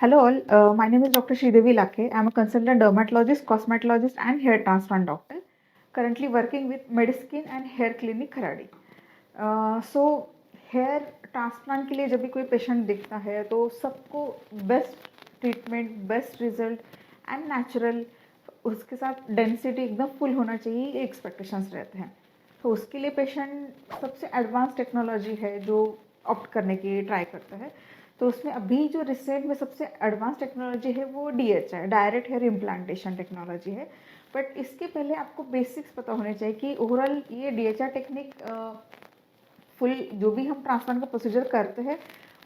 Hello all, my name is Dr. Sridevi Lakhe. I'm a consultant dermatologist, cosmetologist and hair transplant doctor, currently working with Mediskin and Hair Clinic Kharadi. So hair transplant के लिए जब भी कोई patient दिखता है तो सबको best treatment, best result and natural, उसके साथ डेंसिटी एकदम फुल होना चाहिए, ये एक्सपेक्टेशंस रहते हैं। तो उसके लिए पेशेंट सबसे एडवांस टेक्नोलॉजी है जो ऑप्ट करने की ट्राई करता है। तो उसमें अभी जो रिसेंट में सबसे एडवांस टेक्नोलॉजी है वो DHI, direct hair implantation technology है। बट इसके पहले आपको बेसिक्स पता होने चाहिए कि ओवरऑल ये DHI टेक्निक फुल जो भी हम ट्रांसप्लांट का प्रोसीजर करते हैं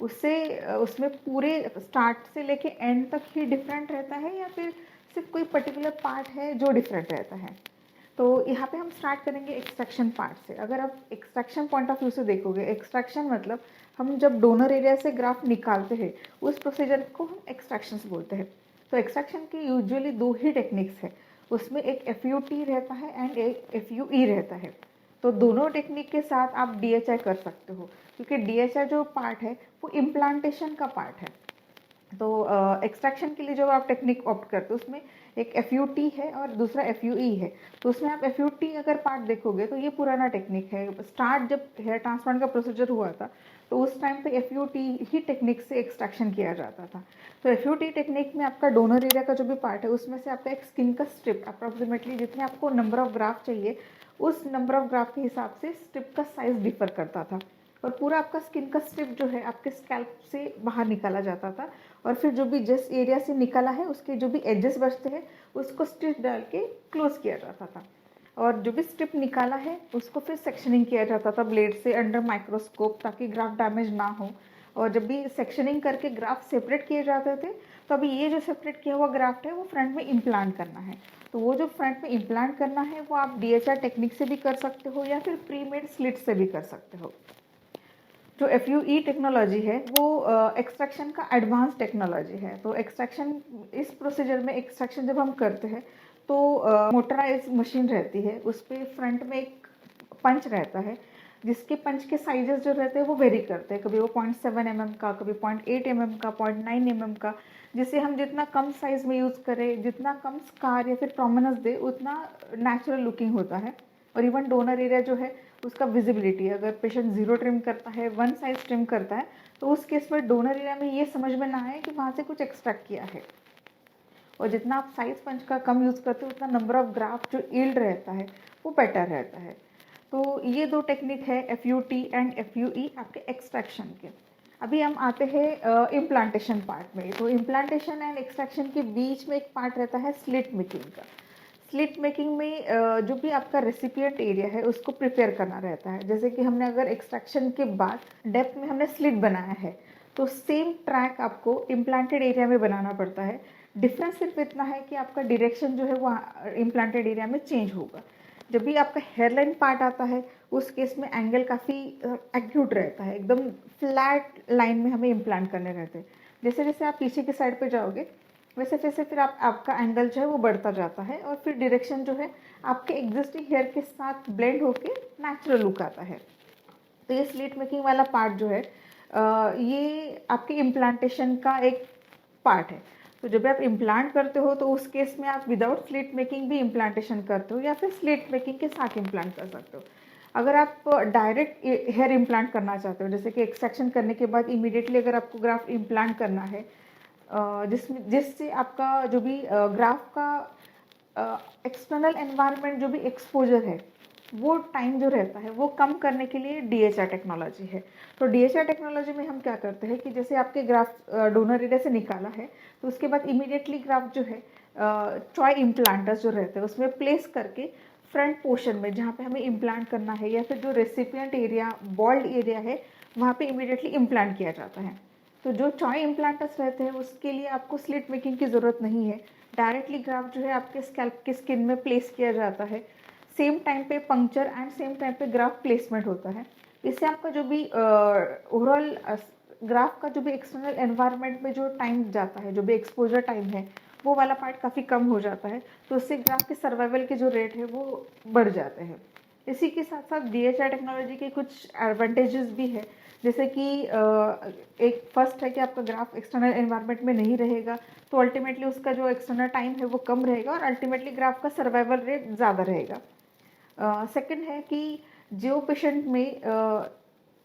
उससे उसमें पूरे स्टार्ट से लेके एंड तक ही डिफरेंट रहता है या फिर सिर्फ कोई पर्टिकुलर पार्ट है जो डिफरेंट रहता है। तो यहाँ पे हम स्टार्ट करेंगे एक्सट्रैक्शन पार्ट से। अगर आप एक्सट्रैक्शन पॉइंट ऑफ व्यू से देखोगे, एक्सट्रैक्शन मतलब हम जब डोनर एरिया से ग्राफ्ट निकालते हैं उस प्रोसीजर को हम एक्सट्रैक्शन बोलते हैं। तो एक्सट्रैक्शन की यूजुअली दो ही टेक्निक्स है, उसमें एक FUT रहता है एंड एक FUE रहता है। तो दोनों टेक्निक के साथ आप DHI कर सकते हो, क्योंकि DHI जो पार्ट है वो इम्प्लांटेशन का पार्ट है। तो एक्सट्रैक्शन के लिए जो आप टेक्निक ऑप्ट करते हो उसमें एक FUT है और दूसरा FUE है। तो उसमें आप FUT अगर पार्ट देखोगे तो ये पुराना टेक्निक है। स्टार्ट जब हेयर ट्रांसप्लांट का प्रोसीजर हुआ था तो उस टाइम पे FUT ही टेक्निक से एक्सट्रैक्शन किया जाता था। तो FUT टेक्निक में आपका डोनर एरिया का जो भी पार्ट है उसमें से आपका एक स्किन का स्ट्रिप, अप्रॉक्सीमेटली जितने आपको नंबर ऑफ ग्राफ चाहिए उस नंबर ऑफ ग्राफ के हिसाब से स्ट्रिप का साइज डिफर करता था। और पूरा आपका स्किन का स्ट्रिप जो है आपके स्कैल्प से बाहर निकाला जाता था और फिर जो भी जिस एरिया से निकाला है उसके जो भी एजेस बचते हैं उसको स्टिच डाल के क्लोज किया जाता था। और जो भी स्ट्रिप निकाला है उसको फिर सेक्शनिंग किया जाता था ब्लेड से अंडर माइक्रोस्कोप, ताकि ग्राफ डैमेज ना हो। और जब भी सेक्शनिंग करके ग्राफ सेपरेट किए जाते थे तो अभी ये जो सेपरेट किया हुआ ग्राफ्ट है वो फ्रंट में इम्प्लांट करना है। तो वो जो फ्रंट में इम्प्लांट करना है वो आप DHI टेक्निक से भी कर सकते हो या फिर प्री मेड स्लिट से भी कर सकते हो। जो FUE टेक्नोलॉजी है वो एक्सट्रैक्शन का एडवांस टेक्नोलॉजी है। तो एक्सट्रैक्शन, इस प्रोसीजर में एक्सट्रैक्शन जब हम करते हैं तो मोटराइज मशीन रहती है, उस पर फ्रंट में एक पंच रहता है जिसके पंच के साइजेस जो रहते हैं वो वेरी करते हैं। कभी वो 0.7 mm का, कभी 0.8 mm का, 0.9 mm का, जिसे हम जितना कम साइज में यूज़ करें, जितना कम स्कार या फिर प्रोमिनेंस दे उतना नेचुरल लुकिंग होता है। और इवन डोनर एरिया जो है उसका विजिबिलिटी, अगर पेशेंट 0 ट्रिम करता है, 1 साइज ट्रिम करता है तो उस केस में डोनर एरिया में ये समझ में ना आए कि वहाँ से कुछ एक्सट्रैक्ट किया है। और जितना आप साइज पंच का कम यूज़ करते हो उतना नंबर ऑफ ग्राफ जो यील्ड रहता है वो बेटर रहता है। तो ये दो टेक्निक है FUT एंड FUE आपके एक्सट्रैक्शन के। अभी हम आते हैं इम्प्लांटेशन पार्ट में। तो इम्प्लांटेशन एंड एक्सट्रैक्शन के बीच में एक पार्ट रहता है स्लिट मेकिंग का। स्लिट मेकिंग में जो भी आपका रेसिपिएंट एरिया है उसको प्रिपेयर करना रहता है। जैसे कि हमने अगर एक्सट्रैक्शन के बाद डेप्थ में हमने स्लिट बनाया है तो सेम ट्रैक आपको इम्प्लांटेड एरिया में बनाना पड़ता है। डिफरेंस सिर्फ इतना है कि आपका डायरेक्शन जो है वो इम्प्लांटेड एरिया में चेंज होगा। जब भी आपका हेयरलाइन पार्ट आता है उस केस में एंगल काफ़ी एक्यूट रहता है, एकदम फ्लैट लाइन में हमें इम्प्लांट करने रहते हैं। जैसे जैसे आप पीछे की साइड पे जाओगे वैसे वैसे फिर आपका एंगल जो है वो बढ़ता जाता है और फिर डायरेक्शन जो है आपके एग्जिस्टिंग हेयर के साथ ब्लेंड होके नेचुरल लुक आता है। तो ये स्लिट मेकिंग वाला पार्ट जो है ये आपके इम्प्लांटेशन का एक पार्ट है। तो जब आप इम्प्लांट करते हो तो उस केस में आप विदाउट स्लिट मेकिंग भी इम्प्लांटेशन करते हो या फिर स्लिट मेकिंग के साथ इम्प्लांट कर सकते हो। अगर आप डायरेक्ट हेयर इम्प्लांट करना चाहते हो, जैसे कि एक्सट्रैक्शन करने के बाद इमीडिएटली अगर आपको ग्राफ्ट इम्प्लांट करना है जिससे आपका जो भी ग्राफ का एक्सटर्नल एनवायरनमेंट जो भी एक्सपोजर है वो टाइम जो रहता है वो कम करने के लिए DHI टेक्नोलॉजी है। तो DHI टेक्नोलॉजी में हम क्या करते हैं कि जैसे आपके ग्राफ डोनर एरिया से निकाला है तो उसके बाद इमीडिएटली ग्राफ जो है चॉय इम्प्लांटर्स जो रहते हैं उसमें प्लेस करके फ्रंट पोर्शन में जहाँ पे हमें इम्प्लांट करना है या फिर जो रेसिपिएंट एरिया बॉल्ड एरिया है वहाँ पे इमीडिएटली इम्प्लांट किया जाता है। तो जो चॉय इम्प्लांटर्स रहते हैं उसके लिए आपको स्लिट मेकिंग की ज़रूरत नहीं है, डायरेक्टली ग्राफ्ट जो है आपके स्कैल्प की स्किन में प्लेस किया जाता है। सेम टाइम पे पंक्चर एंड सेम टाइम पे ग्राफ प्लेसमेंट होता है। इससे आपका जो भी ओवरऑल ग्राफ का जो भी एक्सटर्नल एनवायरनमेंट में जो टाइम जाता है, जो भी एक्सपोजर टाइम है वो वाला पार्ट काफ़ी कम हो जाता है। तो उससे ग्राफ के सर्वाइवल के जो रेट है वो बढ़ जाते हैं। इसी के साथ साथ DHI टेक्नोलॉजी के कुछ एडवांटेजेस भी है। जैसे कि एक फर्स्ट है कि आपका ग्राफ एक्सटर्नल एनवायरनमेंट में नहीं रहेगा, तो अल्टीमेटली उसका जो एक्सटर्नल टाइम है वो कम रहेगा और अल्टीमेटली ग्राफ का सर्वाइवल रेट ज़्यादा रहेगा। सेकंड है कि जो पेशेंट में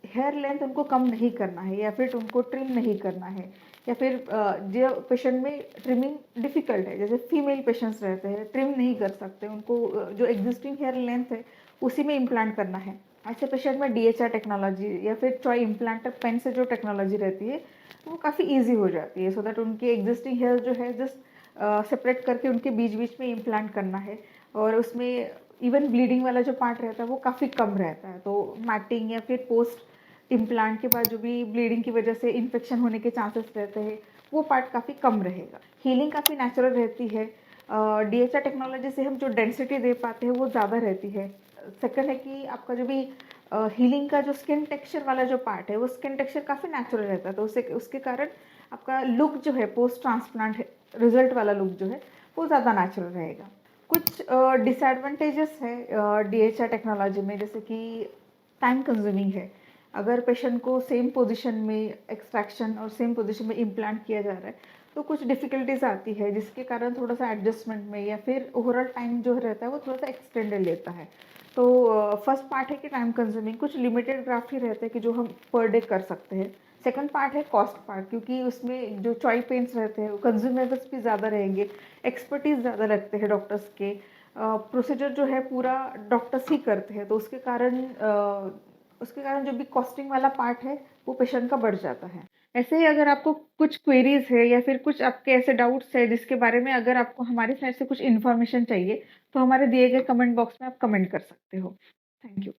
हेयर लेंथ उनको कम नहीं करना है या फिर उनको ट्रिम नहीं करना है, या फिर जो पेशेंट में ट्रिमिंग डिफ़िकल्ट है, जैसे फीमेल पेशेंट्स रहते हैं ट्रिम नहीं कर सकते, उनको जो एग्जिस्टिंग हेयर लेंथ है उसी में इम्प्लांट करना है, ऐसे पेशेंट में DHR टेक्नोलॉजी या फिर टॉय इम्प्लांटर पेन से जो टेक्नोलॉजी रहती है वो काफ़ी ईजी हो जाती है, सो दैट उनकी एग्जिस्टिंग हेयर जो है जस्ट सेपरेट करके उनके बीच बीच में इम्प्लांट करना है, और उसमें इवन ब्लीडिंग वाला जो पार्ट रहता है वो काफ़ी कम रहता है। तो मैटिंग या फिर पोस्ट इम्प्लांट के बाद जो भी ब्लीडिंग की वजह से इन्फेक्शन होने के चांसेस रहते हैं वो पार्ट काफ़ी कम रहेगा। हीलिंग काफ़ी नेचुरल रहती है। DHR टेक्नोलॉजी से हम जो डेंसिटी दे पाते हैं वो ज़्यादा रहती है। सेकंड है कि आपका जो भी हीलिंग का जो स्किन टेक्सचर वाला जो पार्ट है वो स्किन टेक्सचर काफ़ी नेचुरल रहता है, तो उसके कारण आपका लुक जो है पोस्ट ट्रांसप्लांट रिजल्ट वाला लुक जो है वो ज़्यादा नेचुरल रहेगा। कुछ डिसएडवांटेजेस है DHR टेक्नोलॉजी में, जैसे कि टाइम कंज्यूमिंग है। अगर पेशेंट को सेम पोजीशन में एक्सट्रैक्शन और सेम पोजीशन में इम्प्लांट किया जा रहा है तो कुछ डिफ़िकल्टीज आती है, जिसके कारण थोड़ा सा एडजस्टमेंट में या फिर ओवरऑल टाइम जो रहता है वो थोड़ा सा एक्सटेंडेड लेता है। तो फर्स्ट पार्ट है कि टाइम कंज्यूमिंग, कुछ लिमिटेड ग्राफ्ट ही रहते हैं कि जो हम पर डे कर सकते हैं। सेकंड पार्ट है कॉस्ट पार्ट, क्योंकि उसमें जो चॉइस पेन्स रहते हैं कंज्यूमेबल्स भी ज़्यादा रहेंगे, एक्सपर्टीज़ ज़्यादा लगते हैं डॉक्टर्स के, प्रोसीजर जो है पूरा डॉक्टर्स ही करते हैं, तो उसके कारण जो भी कॉस्टिंग वाला पार्ट है वो पेशेंट का बढ़ जाता है। ऐसे ही अगर आपको कुछ क्वेरीज है या फिर कुछ आपके ऐसे डाउट्स है जिसके बारे में अगर आपको हमारे साइड से कुछ इन्फॉर्मेशन चाहिए तो हमारे दिए गए कमेंट बॉक्स में आप कमेंट कर सकते हो। Thank you.